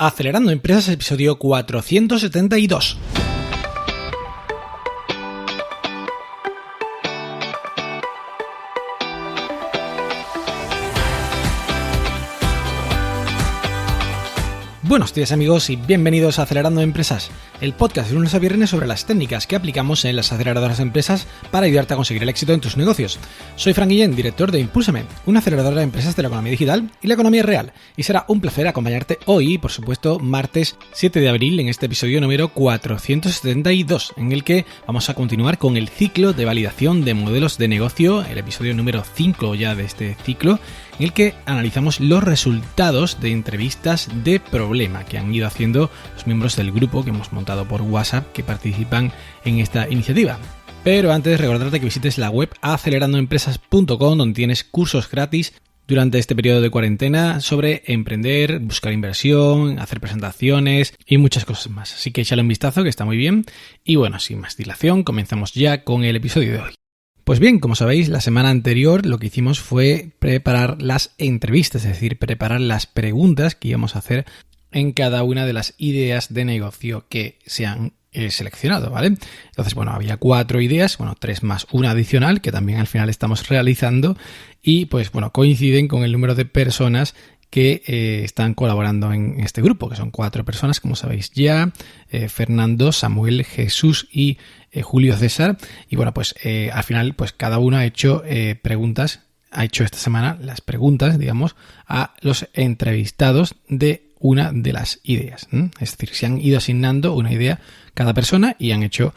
Acelerando Empresas, episodio 472. Buenos días amigos y bienvenidos a Acelerando Empresas, el podcast de lunes a viernes sobre las técnicas que aplicamos en las aceleradoras de empresas para ayudarte a conseguir el éxito en tus negocios. Soy Fran Guillén, director de Impúlsame, una aceleradora de empresas de la economía digital y la economía real, y será un placer acompañarte hoy, por supuesto, martes 7 de abril, en este episodio número 472, en el que vamos a continuar con el ciclo de validación de modelos de negocio, el episodio número 5 ya de este ciclo, en el que analizamos los resultados de entrevistas de problema que han ido haciendo los miembros del grupo que hemos montado por WhatsApp que participan en esta iniciativa. Pero antes, recordarte que visites la web acelerandoempresas.com, donde tienes cursos gratis durante este periodo de cuarentena sobre emprender, buscar inversión, hacer presentaciones y muchas cosas más. Así que échale un vistazo, que está muy bien. Y bueno, sin más dilación, comenzamos ya con el episodio de hoy. Pues bien, como sabéis, la semana anterior lo que hicimos fue preparar las entrevistas, es decir, preparar las preguntas que íbamos a hacer en cada una de las ideas de negocio que se han seleccionado, ¿vale? Entonces, bueno, había 4 ideas, 3 más una adicional que también al final estamos realizando y pues bueno, coinciden con el número de personas que están colaborando en este grupo, que son 4 personas, como sabéis ya, Fernando, Samuel, Jesús y Julio César. Y bueno, pues al final pues cada uno ha hecho preguntas, ha hecho esta semana las preguntas, digamos, a los entrevistados de una de las ideas. Es decir, se han ido asignando una idea cada persona y han hecho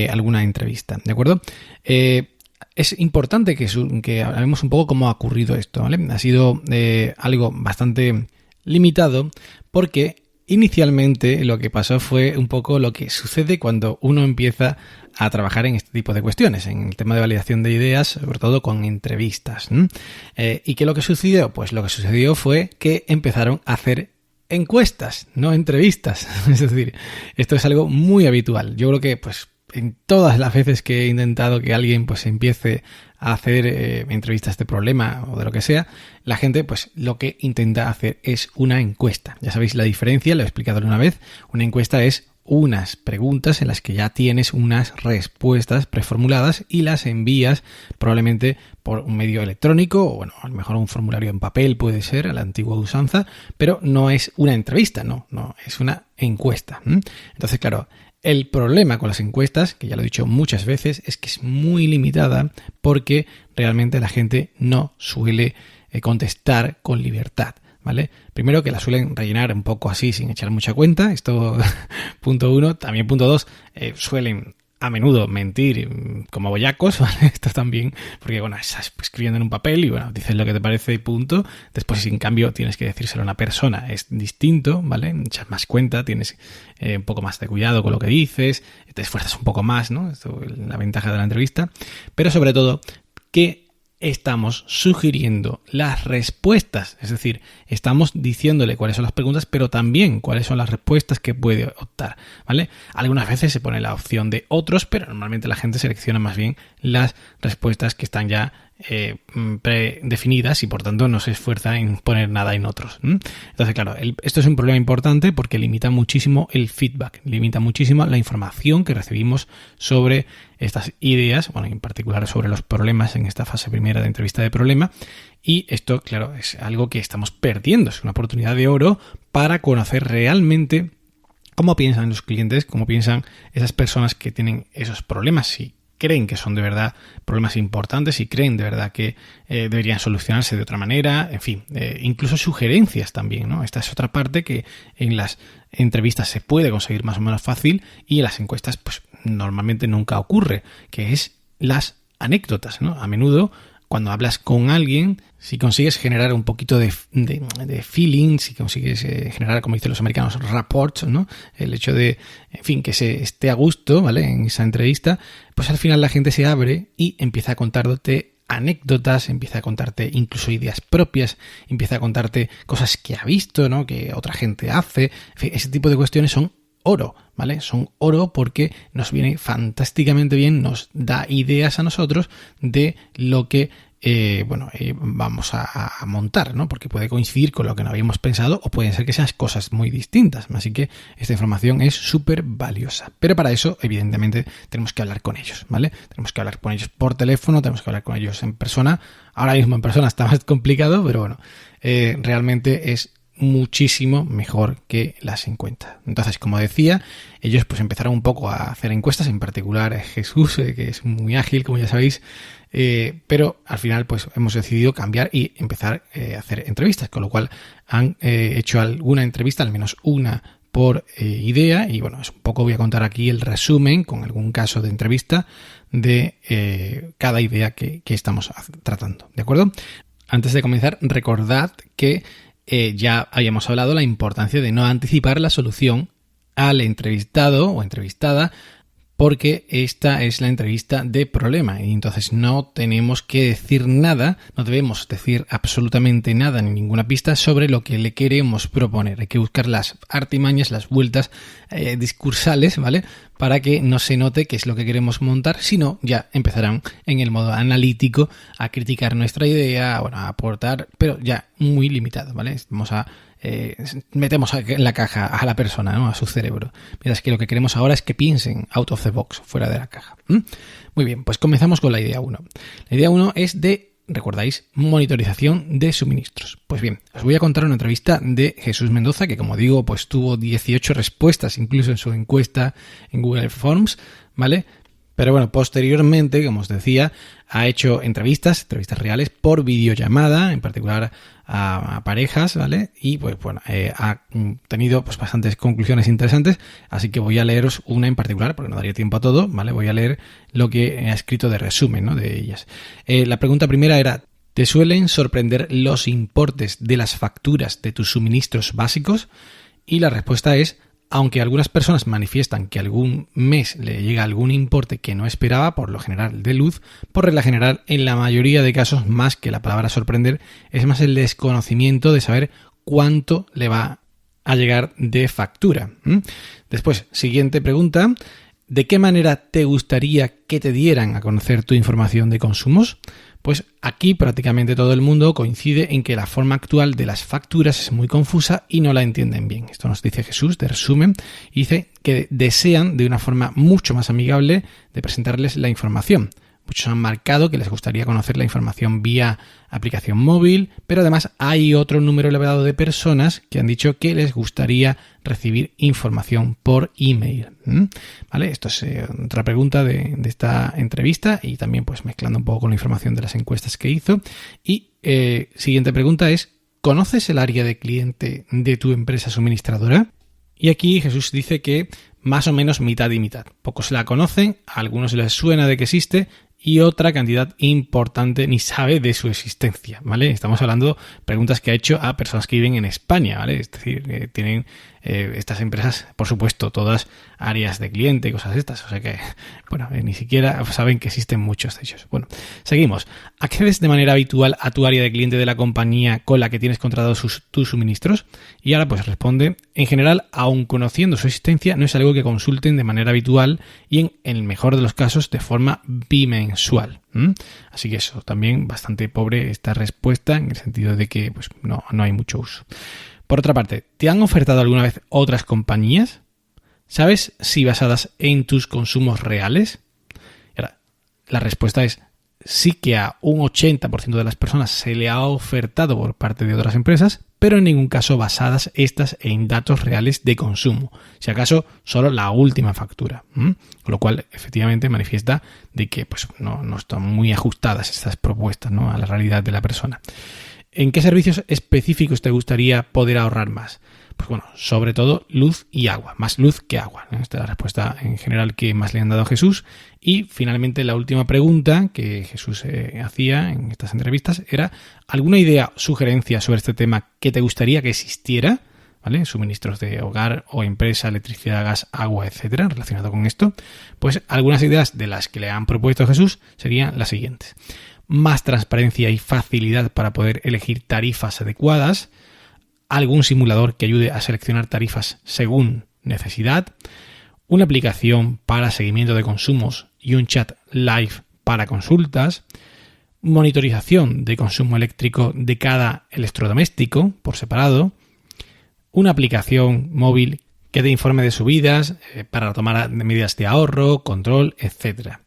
alguna entrevista, ¿de acuerdo? Es importante que hablemos un poco cómo ha ocurrido esto, ¿vale? Ha sido algo bastante limitado porque inicialmente lo que pasó fue un poco lo que sucede cuando uno empieza a trabajar en este tipo de cuestiones, en el tema de validación de ideas, sobre todo con entrevistas. ¿Y qué es lo que sucedió? Pues lo que sucedió fue que empezaron a hacer encuestas, no entrevistas. Es decir, esto es algo muy habitual. Yo creo que pues en todas las veces que he intentado que alguien pues empiece a hacer entrevistas de problema o de lo que sea, la gente pues lo que intenta hacer es una encuesta. Ya sabéis la diferencia, lo he explicado una vez. Una encuesta es unas preguntas en las que ya tienes unas respuestas preformuladas y las envías probablemente por un medio electrónico o bueno, a lo mejor un formulario en papel puede ser, a la antigua usanza, pero no es una entrevista, no, es una encuesta. Entonces, claro, el problema con las encuestas, que ya lo he dicho muchas veces, es que es muy limitada porque realmente la gente no suele contestar con libertad, ¿vale? Primero que la suelen rellenar un poco así sin echar mucha cuenta, esto punto 1. También punto 2, suelen a menudo mentir como boyacos, ¿vale? Esto también, porque bueno, estás escribiendo en un papel y bueno, dices lo que te parece y punto. Después, si en cambio tienes que decírselo a una persona, es distinto, ¿vale? Echas más cuenta, tienes un poco más de cuidado con lo que dices, te esfuerzas un poco más, ¿no? Esto es la ventaja de la entrevista. Pero sobre todo, que estamos sugiriendo las respuestas, es decir, estamos diciéndole cuáles son las preguntas, pero también cuáles son las respuestas que puede optar, ¿vale? Algunas veces se pone la opción de otros, pero normalmente la gente selecciona más bien las respuestas que están ya predefinidas y por tanto no se esfuerza en poner nada en otros. Entonces, claro, esto es un problema importante porque limita muchísimo el feedback, limita muchísimo la información que recibimos sobre estas ideas, bueno, en particular sobre los problemas en esta fase primera de entrevista de problema. Y esto, claro, es algo que estamos perdiendo, es una oportunidad de oro para conocer realmente cómo piensan los clientes, cómo piensan esas personas que tienen esos problemas, si creen que son de verdad problemas importantes y creen de verdad que deberían solucionarse de otra manera, en fin, incluso sugerencias también, ¿no? Esta es otra parte que en las entrevistas se puede conseguir más o menos fácil y en las encuestas pues normalmente nunca ocurre, que es las anécdotas, ¿no? A menudo cuando hablas con alguien, si consigues generar un poquito de feeling, si consigues generar, como dicen los americanos, rapport, ¿no? El hecho de, en fin, que se esté a gusto, ¿vale? En esa entrevista, pues al final la gente se abre y empieza a contarte anécdotas, empieza a contarte incluso ideas propias, empieza a contarte cosas que ha visto, ¿no? Que otra gente hace. En fin, ese tipo de cuestiones son oro, ¿vale? Son oro porque nos viene fantásticamente bien, nos da ideas a nosotros de lo que vamos a montar, ¿no? Porque puede coincidir con lo que no habíamos pensado o pueden ser que sean cosas muy distintas. Así que esta información es súper valiosa. Pero para eso, evidentemente, tenemos que hablar con ellos, ¿vale? Tenemos que hablar con ellos por teléfono, tenemos que hablar con ellos en persona. Ahora mismo en persona está más complicado, pero bueno, realmente es muchísimo mejor que las encuestas. Entonces, como decía, ellos pues empezaron un poco a hacer encuestas, en particular Jesús, que es muy ágil, como ya sabéis, pero al final pues hemos decidido cambiar y empezar a hacer entrevistas, con lo cual han hecho alguna entrevista, al menos una por idea, y bueno, es un poco, voy a contar aquí el resumen con algún caso de entrevista de cada idea que estamos tratando, ¿de acuerdo? Antes de comenzar, recordad que ya habíamos hablado de la importancia de no anticipar la solución al entrevistado o entrevistada, porque esta es la entrevista de problema y entonces no tenemos que decir nada, no debemos decir absolutamente nada ni ninguna pista sobre lo que le queremos proponer. Hay que buscar las artimañas, las vueltas discursales, ¿vale? Para que no se note qué es lo que queremos montar, sino ya empezarán en el modo analítico a criticar nuestra idea, bueno, a aportar, pero ya muy limitado, ¿vale? Vamos a metemos en la caja a la persona, ¿no? A su cerebro. Mientras que lo que queremos ahora es que piensen out of the box, fuera de la caja. Muy bien, pues comenzamos con la idea 1. La idea 1 es de, recordáis, monitorización de suministros. Pues bien, os voy a contar una entrevista de Jesús Mendoza, que como digo, pues tuvo 18 respuestas, incluso en su encuesta en Google Forms, ¿vale? Pero bueno, posteriormente, como os decía, ha hecho entrevistas reales por videollamada, en particular a parejas, ¿vale? Y pues bueno, ha tenido pues bastantes conclusiones interesantes, así que voy a leeros una en particular, porque no daría tiempo a todo, ¿vale? Voy a leer lo que ha escrito de resumen, ¿no? De ellas. La pregunta primera era: ¿te suelen sorprender los importes de las facturas de tus suministros básicos? Y la respuesta es: aunque algunas personas manifiestan que algún mes le llega algún importe que no esperaba, por lo general de luz, por regla general, en la mayoría de casos, más que la palabra sorprender, es más el desconocimiento de saber cuánto le va a llegar de factura. Después, siguiente pregunta: ¿de qué manera te gustaría que te dieran a conocer tu información de consumos? Pues aquí prácticamente todo el mundo coincide en que la forma actual de las facturas es muy confusa y no la entienden bien. Esto nos dice Jesús, de resumen, y dice que desean de una forma mucho más amigable de presentarles la información. Muchos han marcado que les gustaría conocer la información vía aplicación móvil, pero además hay otro número elevado de personas que han dicho que les gustaría recibir información por email. ¿Vale? Esto es otra pregunta de esta entrevista y también pues mezclando un poco con la información de las encuestas que hizo. Y siguiente pregunta es: ¿conoces el área de cliente de tu empresa suministradora? Y aquí Jesús dice que más o menos mitad y mitad. Pocos la conocen, a algunos les suena de que existe y otra cantidad importante ni sabe de su existencia, ¿vale? Estamos hablando de preguntas que ha hecho a personas que viven en España, ¿vale? Es decir, que tienen estas empresas, por supuesto, todas áreas de cliente y cosas de estas. O sea que, bueno, ni siquiera saben que existen muchos de ellos. Bueno, seguimos. ¿Accedes de manera habitual a tu área de cliente de la compañía con la que tienes contratados tus suministros? Y ahora pues responde: en general, aun conociendo su existencia, no es algo que consulten de manera habitual y en el mejor de los casos de forma bimensual. Así que eso, también bastante pobre esta respuesta en el sentido de que pues no hay mucho uso. Por otra parte, ¿te han ofertado alguna vez otras compañías? ¿Sabes si basadas en tus consumos reales? Y ahora, la respuesta es sí, que a un 80% de las personas se le ha ofertado por parte de otras empresas, pero en ningún caso basadas estas en datos reales de consumo. Si acaso, solo la última factura. Con lo cual, efectivamente, manifiesta de que pues, no están muy ajustadas estas propuestas, ¿no?, a la realidad de la persona. ¿En qué servicios específicos te gustaría poder ahorrar más? Pues bueno, sobre todo luz y agua, más luz que agua. Esta es la respuesta en general que más le han dado a Jesús. Y finalmente la última pregunta que Jesús hacía en estas entrevistas era: ¿alguna idea o sugerencia sobre este tema que te gustaría que existiera? ¿Vale? Suministros de hogar o empresa, electricidad, gas, agua, etcétera, relacionado con esto. Pues algunas ideas de las que le han propuesto a Jesús serían las siguientes: más transparencia y facilidad para poder elegir tarifas adecuadas, algún simulador que ayude a seleccionar tarifas según necesidad, una aplicación para seguimiento de consumos y un chat live para consultas, monitorización de consumo eléctrico de cada electrodoméstico por separado, una aplicación móvil que dé informe de subidas para tomar medidas de ahorro, control, etc.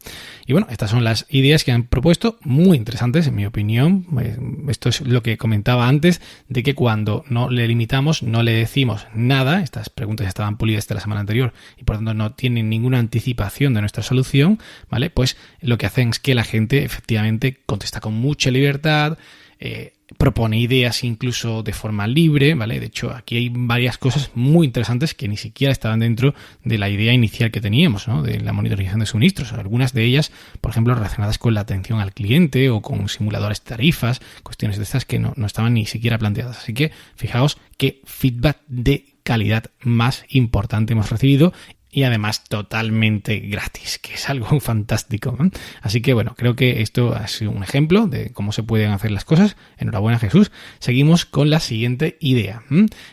Y bueno, estas son las ideas que han propuesto, muy interesantes en mi opinión. Esto es lo que comentaba antes, de que cuando no le limitamos, no le decimos nada, estas preguntas ya estaban pulidas de la semana anterior y por tanto no tienen ninguna anticipación de nuestra solución, ¿vale? Pues lo que hacen es que la gente efectivamente contesta con mucha libertad, propone ideas incluso de forma libre, ¿vale? De hecho, aquí hay varias cosas muy interesantes que ni siquiera estaban dentro de la idea inicial que teníamos, ¿no? De la monitorización de suministros. Algunas de ellas, por ejemplo, relacionadas con la atención al cliente o con simuladores de tarifas, cuestiones de estas que no estaban ni siquiera planteadas. Así que fijaos qué feedback de calidad más importante hemos recibido. Y además totalmente gratis, que es algo fantástico, ¿no? Así que bueno, creo que esto ha sido un ejemplo de cómo se pueden hacer las cosas. Enhorabuena, Jesús. Seguimos con la siguiente idea.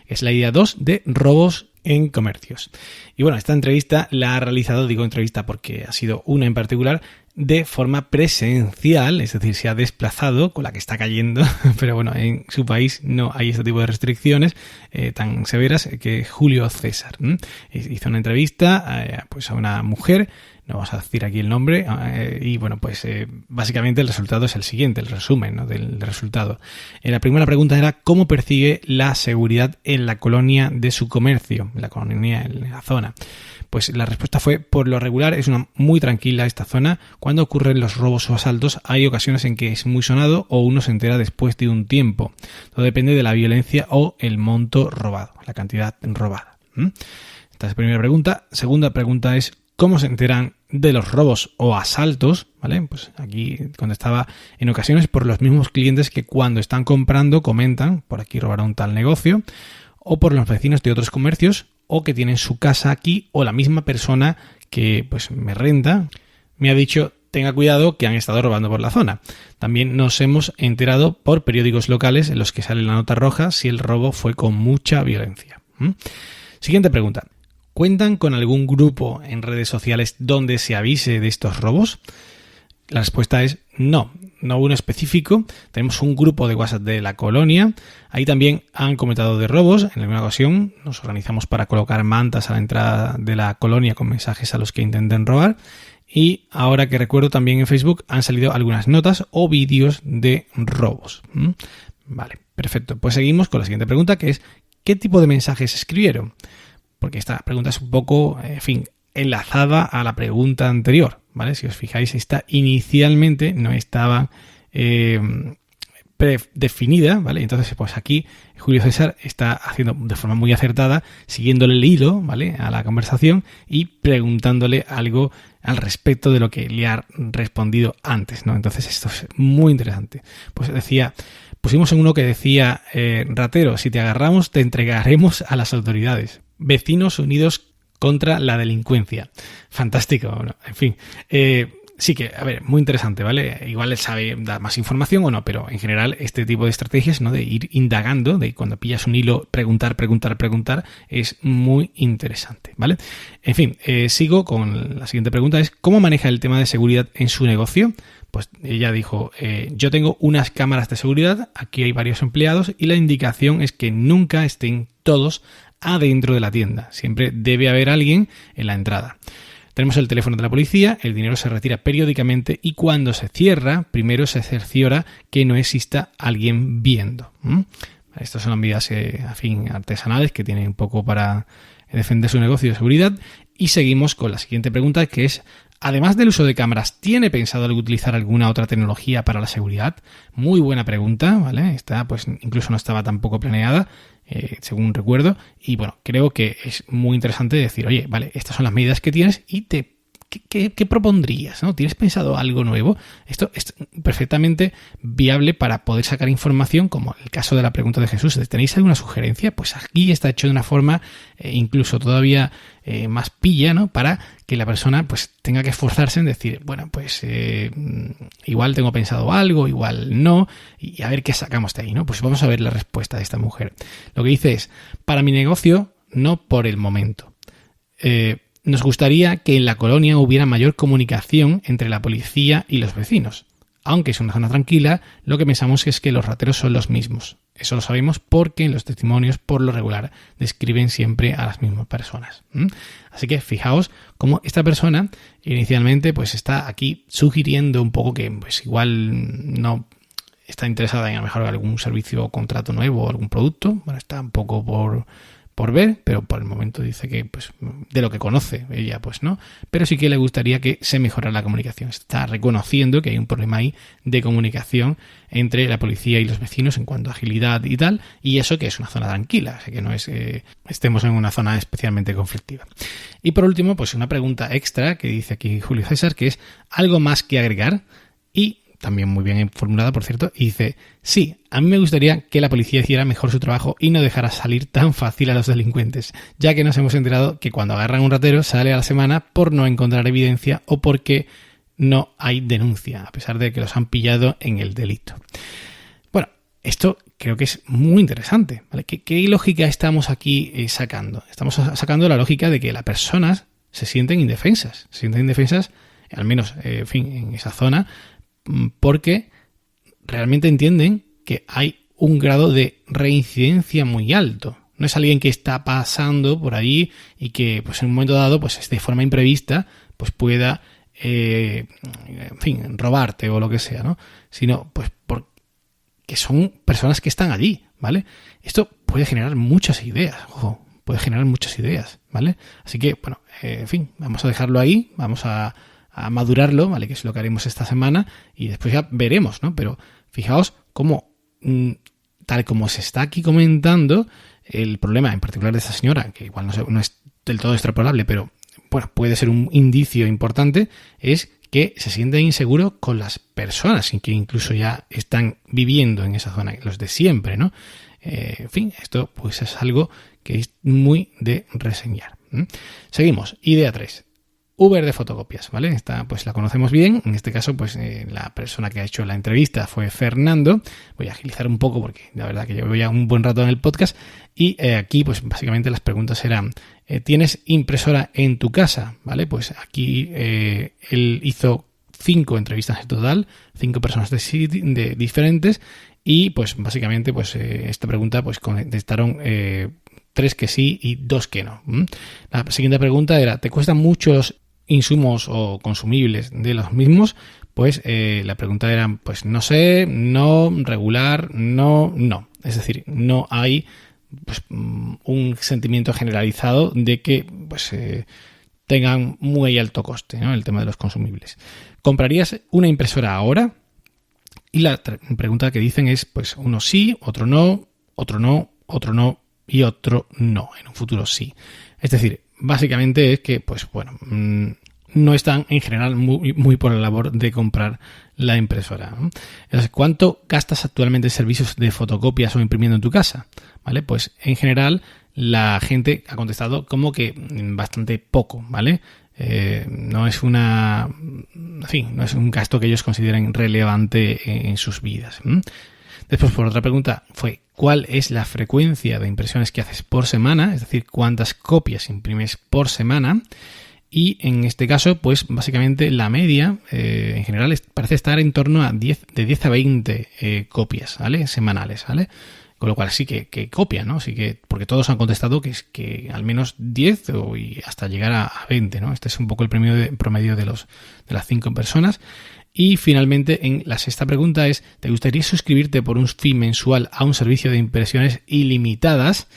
Es la idea 2 de robos en comercios. Y bueno, esta entrevista la ha realizado, digo entrevista porque ha sido una en particular, de forma presencial, es decir, se ha desplazado con la que está cayendo, pero bueno, en su país no hay este tipo de restricciones tan severas, que Julio César hizo una entrevista pues a una mujer, no vamos a decir aquí el nombre, y bueno, pues básicamente el resultado es el siguiente, el resumen, ¿no?, del resultado. La primera pregunta era ¿cómo percibe la seguridad en la colonia de su comercio, en la colonia, en la zona? Pues la respuesta fue, por lo regular es una muy tranquila esta zona. Cuando ocurren los robos o asaltos hay ocasiones en que es muy sonado o uno se entera después de un tiempo. Todo depende de la violencia o el monto robado, la cantidad robada. Esta es la primera pregunta. Segunda pregunta es ¿cómo se enteran de los robos o asaltos? ¿Vale? Pues aquí contestaba en ocasiones por los mismos clientes que cuando están comprando comentan, por aquí robaron tal negocio, o por los vecinos de otros comercios, o que tienen su casa aquí, o la misma persona que pues me renta me ha dicho tenga cuidado que han estado robando por la zona. También nos hemos enterado por periódicos locales en los que sale la nota roja si el robo fue con mucha violencia. Siguiente pregunta. ¿Cuentan con algún grupo en redes sociales donde se avise de estos robos? La respuesta es no uno específico. Tenemos un grupo de WhatsApp de la colonia. Ahí también han comentado de robos. En alguna ocasión nos organizamos para colocar mantas a la entrada de la colonia con mensajes a los que intenten robar. Y ahora que recuerdo, también en Facebook han salido algunas notas o vídeos de robos. Vale, perfecto. Pues seguimos con la siguiente pregunta, que es ¿qué tipo de mensajes escribieron? Porque esta pregunta es un poco, enlazada a la pregunta anterior, ¿vale? Si os fijáis, esta inicialmente no estaba predefinida, ¿vale? Entonces, pues aquí Julio César está haciendo de forma muy acertada, siguiéndole el hilo, ¿vale?, a la conversación y preguntándole algo al respecto de lo que le ha respondido antes, ¿no? Entonces, esto es muy interesante. Pues pusimos en uno que decía, ratero, si te agarramos te entregaremos a las autoridades. Vecinos unidos contra la delincuencia. Fantástico, ¿no? En fin. Sí que, a ver, muy interesante, ¿vale? Igual él sabe dar más información o no, pero en general este tipo de estrategias, ¿no?, de ir indagando, de cuando pillas un hilo, preguntar, es muy interesante, ¿vale? En fin, sigo con la siguiente pregunta, es ¿cómo maneja el tema de seguridad en su negocio? Pues ella dijo, yo tengo unas cámaras de seguridad, aquí hay varios empleados y la indicación es que nunca estén todos adentro de la tienda. Siempre debe haber alguien en la entrada. Tenemos el teléfono de la policía, el dinero se retira periódicamente y cuando se cierra, primero se cerciora que no exista alguien viendo. Estas son medidas, artesanales que tienen un poco para defender su negocio de seguridad. Y seguimos con la siguiente pregunta, que es, además del uso de cámaras, ¿tiene pensado utilizar alguna otra tecnología para la seguridad? Muy buena pregunta, ¿vale? Esta pues incluso no estaba tampoco planeada, según recuerdo, y bueno, creo que es muy interesante decir, oye, vale, estas son las medidas que tienes y ¿qué propondrías, ¿no? ¿Tienes pensado algo nuevo? Esto es perfectamente viable para poder sacar información, como el caso de la pregunta de Jesús. ¿Tenéis alguna sugerencia? Pues aquí está hecho de una forma incluso todavía más pilla, ¿no?, para que la persona pues tenga que esforzarse en decir, bueno, pues igual tengo pensado algo, igual no, y a ver qué sacamos de ahí, ¿no? Pues vamos a ver la respuesta de esta mujer. Lo que dice es, para mi negocio, no por el momento. Nos gustaría que en la colonia hubiera mayor comunicación entre la policía y los vecinos. aunque es una zona tranquila, lo que pensamos es que los rateros son los mismos. Eso lo sabemos porque en los testimonios, por lo regular, describen siempre a las mismas personas. Así que fijaos cómo esta persona inicialmente pues está aquí sugiriendo un poco que pues igual no está interesada en a lo mejor algún servicio o contrato nuevo o algún producto. Bueno, está un poco por ver, pero por el momento dice que pues de lo que conoce ella pues no, pero sí que le gustaría que se mejorara la comunicación. Está reconociendo que hay un problema ahí de comunicación entre la policía y los vecinos en cuanto a agilidad y tal, y eso que es una zona tranquila, así que no es estemos en una zona especialmente conflictiva. Y por último, pues una pregunta extra que dice aquí Julio César, que es ¿algo más que agregar? Y también muy bien formulada, por cierto, y dice, sí, a mí me gustaría que la policía hiciera mejor su trabajo y no dejara salir tan fácil a los delincuentes, ya que nos hemos enterado que cuando agarran un ratero sale a la semana por no encontrar evidencia o porque no hay denuncia, a pesar de que los han pillado en el delito. Bueno, esto creo que es muy interesante, ¿vale? ¿Qué lógica estamos aquí sacando? Estamos sacando la lógica de que las personas se sienten indefensas, al menos, en esa zona, porque realmente entienden que hay un grado de reincidencia muy alto. No es alguien que está pasando por ahí y que pues en un momento dado, pues de forma imprevista, pues pueda robarte o lo que sea, ¿no? Sino pues porque son personas que están allí, ¿vale? Esto puede generar muchas ideas, ¿vale? Así que, bueno, vamos a dejarlo ahí, vamos a madurarlo, ¿vale? Que es lo que haremos esta semana y después ya veremos, ¿no? Pero fijaos cómo, tal como se está aquí comentando, el problema en particular de esta señora, que igual no es del todo extrapolable, pero bueno, puede ser un indicio importante, es que se siente inseguro con las personas que incluso ya están viviendo en esa zona, los de siempre, ¿no? Esto pues es algo que es muy de reseñar. Seguimos, idea 3. Uber de fotocopias, ¿vale? Esta pues la conocemos bien. En este caso, pues la persona que ha hecho la entrevista fue Fernando. Voy a agilizar un poco porque la verdad que llevo ya un buen rato en el podcast. Y aquí, pues básicamente las preguntas eran, ¿tienes impresora en tu casa? ¿Vale? Pues aquí él hizo 5 entrevistas en total, 5 personas de diferentes. Y pues básicamente, pues esta pregunta, pues contestaron 3 que sí y 2 que no. La siguiente pregunta era, ¿te cuestan muchos insumos o consumibles de los mismos? Pues la pregunta era, pues no sé, no, regular, no. Es decir, no hay pues, un sentimiento generalizado de que pues tengan muy alto coste, ¿no? El tema de los consumibles. ¿Comprarías una impresora ahora? Y la pregunta que dicen es, pues uno sí, otro no, otro no, otro no y otro no, en un futuro sí. Es decir, básicamente es que, pues bueno, no están en general muy por la labor de comprar la impresora, ¿no? Entonces, ¿cuánto gastas actualmente en servicios de fotocopias o imprimiendo en tu casa? ¿Vale? Pues en general la gente ha contestado como que bastante poco, ¿vale? No es no es un gasto que ellos consideren relevante en sus vidas. Después, por otra pregunta, fue ¿cuál es la frecuencia de impresiones que haces por semana? Es decir, ¿cuántas copias imprimes por semana? Y en este caso, pues básicamente la media en general parece estar en torno a de 10 a 20 copias, ¿vale? Semanales, ¿vale? Con lo cual sí que copian, ¿no? Sí que, porque todos han contestado que al menos 10 y hasta llegar a 20, ¿no? Este es un poco el promedio de las 5 personas. Y finalmente, la sexta pregunta es, ¿te gustaría suscribirte por un fee mensual a un servicio de impresiones ilimitadas?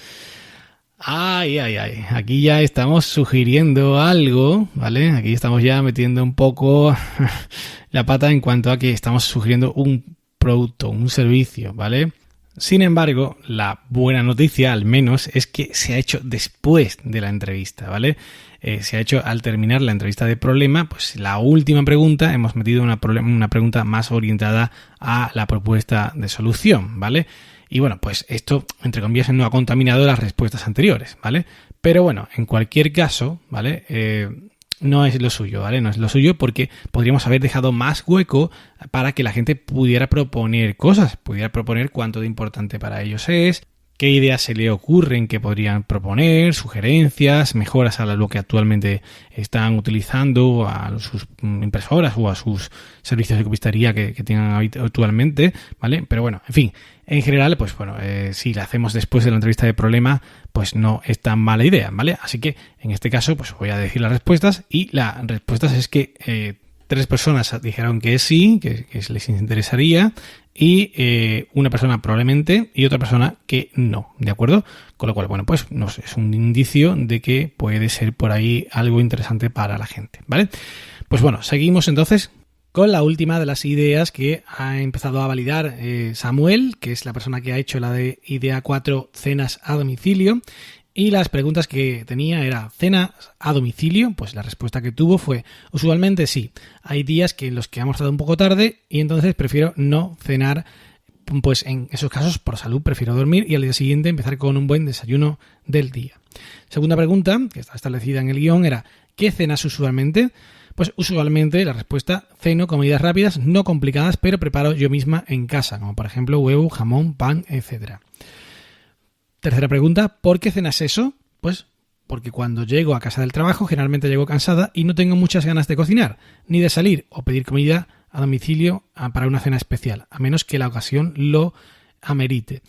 Ay. Aquí ya estamos sugiriendo algo, ¿vale? Aquí estamos ya metiendo un poco la pata en cuanto a que estamos sugiriendo un producto, un servicio, ¿vale? Sin embargo, la buena noticia, al menos, es que se ha hecho después de la entrevista, ¿vale? Se ha hecho al terminar la entrevista de problema, pues la última pregunta, hemos metido una pregunta más orientada a la propuesta de solución, ¿vale? Y bueno, pues esto, entre comillas, no ha contaminado las respuestas anteriores, ¿vale? Pero bueno, en cualquier caso, ¿vale? No es lo suyo, ¿vale? No es lo suyo porque podríamos haber dejado más hueco para que la gente pudiera proponer cosas, pudiera proponer cuánto de importante para ellos es, qué ideas se le ocurren que podrían proponer, sugerencias, mejoras a lo que actualmente están utilizando, a sus impresoras o a sus servicios de copistería que tengan actualmente, ¿vale? Pero bueno, en fin, en general, pues bueno, si la hacemos después de la entrevista de problema, pues no es tan mala idea, ¿vale? Así que en este caso, pues voy a decir las respuestas, y las respuestas es que 3 personas dijeron que sí, que les interesaría, y una persona probablemente y otra persona que no, ¿de acuerdo? Con lo cual, bueno, pues no sé, es un indicio de que puede ser por ahí algo interesante para la gente, ¿vale? Pues bueno, seguimos entonces con la última de las ideas que ha empezado a validar Samuel, que es la persona que ha hecho la de idea 4, cenas a domicilio. Y las preguntas que tenía era: ¿cena a domicilio? Pues la respuesta que tuvo fue: usualmente sí. Hay días en los que hemos estado un poco tarde y entonces prefiero no cenar. Pues en esos casos, por salud, prefiero dormir y al día siguiente empezar con un buen desayuno del día. Segunda pregunta, que está establecida en el guión, era: ¿qué cenas usualmente? Pues usualmente la respuesta: ceno comidas rápidas, no complicadas, pero preparo yo misma en casa, como por ejemplo huevo, jamón, pan, etcétera. Tercera pregunta: ¿por qué cenas eso? Pues porque cuando llego a casa del trabajo generalmente llego cansada y no tengo muchas ganas de cocinar, ni de salir o pedir comida a domicilio para una cena especial, a menos que la ocasión lo amerite,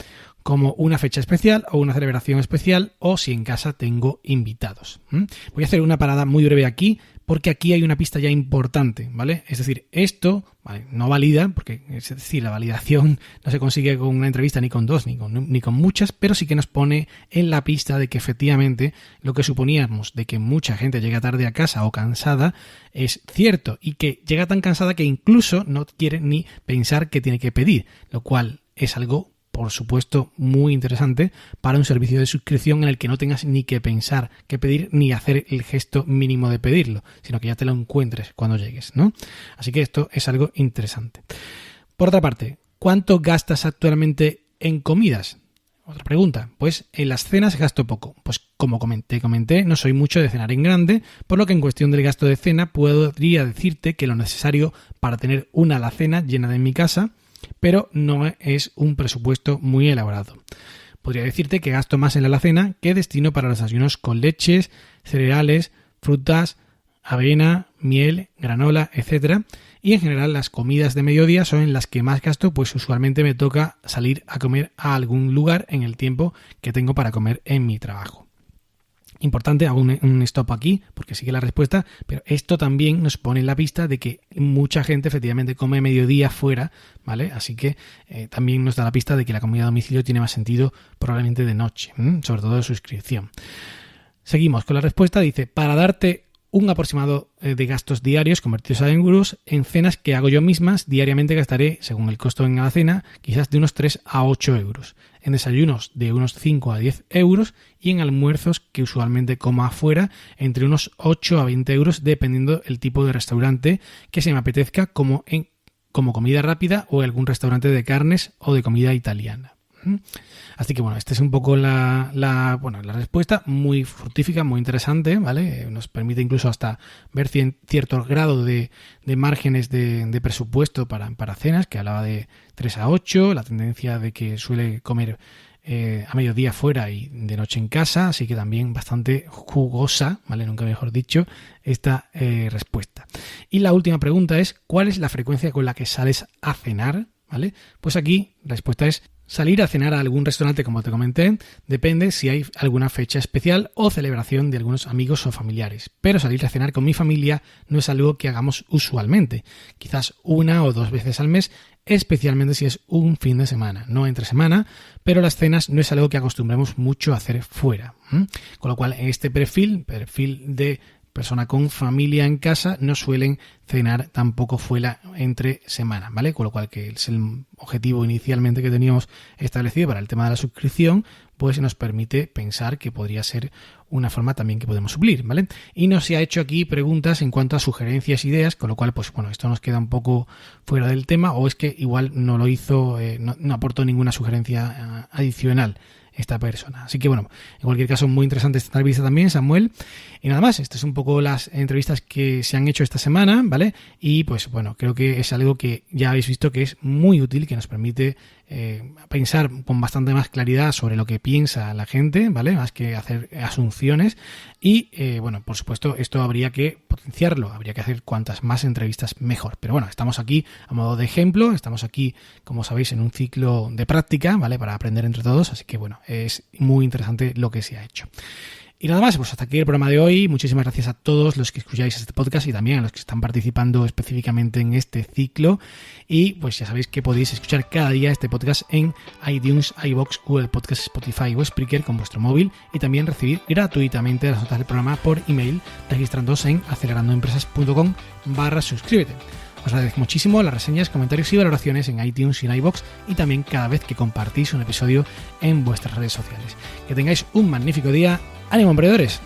como una fecha especial o una celebración especial, o si en casa tengo invitados. Voy a hacer una parada muy breve aquí, porque aquí hay una pista ya importante, ¿vale? Es decir, esto, ¿vale?, no valida, porque es decir, la validación no se consigue con una entrevista, ni con 2, ni con muchas, pero sí que nos pone en la pista de que efectivamente lo que suponíamos de que mucha gente llega tarde a casa o cansada es cierto, y que llega tan cansada que incluso no quiere ni pensar que tiene que pedir, lo cual es algo, por supuesto, muy interesante para un servicio de suscripción en el que no tengas ni que pensar qué pedir ni hacer el gesto mínimo de pedirlo, sino que ya te lo encuentres cuando llegues, ¿no? Así que esto es algo interesante. Por otra parte, ¿cuánto gastas actualmente en comidas? Otra pregunta. Pues en las cenas gasto poco. Pues como comenté, no soy mucho de cenar en grande, por lo que en cuestión del gasto de cena podría decirte que lo necesario para tener una alacena llena en mi casa, pero no es un presupuesto muy elaborado. Podría decirte que gasto más en la alacena que destino para los desayunos con leches, cereales, frutas, avena, miel, granola, etc. Y en general las comidas de mediodía son en las que más gasto, pues usualmente me toca salir a comer a algún lugar en el tiempo que tengo para comer en mi trabajo. Importante, hago un stop aquí porque sigue la respuesta, pero esto también nos pone en la pista de que mucha gente efectivamente come mediodía fuera, ¿vale? Así que también nos da la pista de que la comida a domicilio tiene más sentido probablemente de noche, sobre todo de suscripción. Seguimos con la respuesta, dice: para darte un aproximado de gastos diarios convertidos a euros, en cenas que hago yo mismas, diariamente gastaré, según el costo en la cena, quizás de unos 3 a 8 euros. En desayunos de unos 5 a 10 euros y en almuerzos que usualmente como afuera entre unos 8 a 20 euros, dependiendo el tipo de restaurante que se me apetezca, como comida rápida o algún restaurante de carnes o de comida italiana. Así que bueno, esta es un poco la respuesta, muy fructífica, muy interesante, ¿vale? Nos permite incluso hasta ver cierto grado de márgenes de presupuesto para cenas, que hablaba de 3 a 8, la tendencia de que suele comer a mediodía fuera y de noche en casa, así que también bastante jugosa, ¿vale? Nunca mejor dicho, esta respuesta. Y la última pregunta es: ¿cuál es la frecuencia con la que sales a cenar? ¿Vale? Pues aquí la respuesta es: salir a cenar a algún restaurante, como te comenté, depende si hay alguna fecha especial o celebración de algunos amigos o familiares. Pero salir a cenar con mi familia no es algo que hagamos usualmente. Quizás 1 o 2 veces al mes, especialmente si es un fin de semana, no entre semana, pero las cenas no es algo que acostumbremos mucho a hacer fuera. Con lo cual, en este perfil de persona con familia en casa, no suelen cenar tampoco fuera entre semana, ¿vale? Con lo cual, que es el objetivo inicialmente que teníamos establecido para el tema de la suscripción, pues nos permite pensar que podría ser una forma también que podemos suplir, ¿vale? Y nos se ha hecho aquí preguntas en cuanto a sugerencias, ideas, con lo cual, pues bueno, esto nos queda un poco fuera del tema, o es que igual no lo hizo, no aportó ninguna sugerencia adicional esta persona. Así que bueno, en cualquier caso, muy interesante esta entrevista también, Samuel. Y nada más, estas son un poco las entrevistas que se han hecho esta semana, ¿vale? Y pues bueno, creo que es algo que ya habéis visto que es muy útil, que nos permite pensar con bastante más claridad sobre lo que piensa la gente, ¿vale? Más que hacer asunciones. Y, bueno, por supuesto, esto habría que potenciarlo, habría que hacer cuantas más entrevistas mejor. Pero bueno, estamos aquí a modo de ejemplo, estamos aquí, como sabéis, en un ciclo de práctica, ¿vale? Para aprender entre todos, así que bueno, es muy interesante lo que se ha hecho. Y nada más, pues hasta aquí el programa de hoy. Muchísimas gracias a todos los que escucháis este podcast y también a los que están participando específicamente en este ciclo. Y pues ya sabéis que podéis escuchar cada día este podcast en iTunes, iVoox, Google Podcast, Spotify o Spreaker con vuestro móvil y también recibir gratuitamente las notas del programa por email registrándose en acelerandoempresas.com/suscríbete. Os agradezco muchísimo las reseñas, comentarios y valoraciones en iTunes y en iVoox y también cada vez que compartís un episodio en vuestras redes sociales. Que tengáis un magnífico día. ¡Ánimo, emprendedores!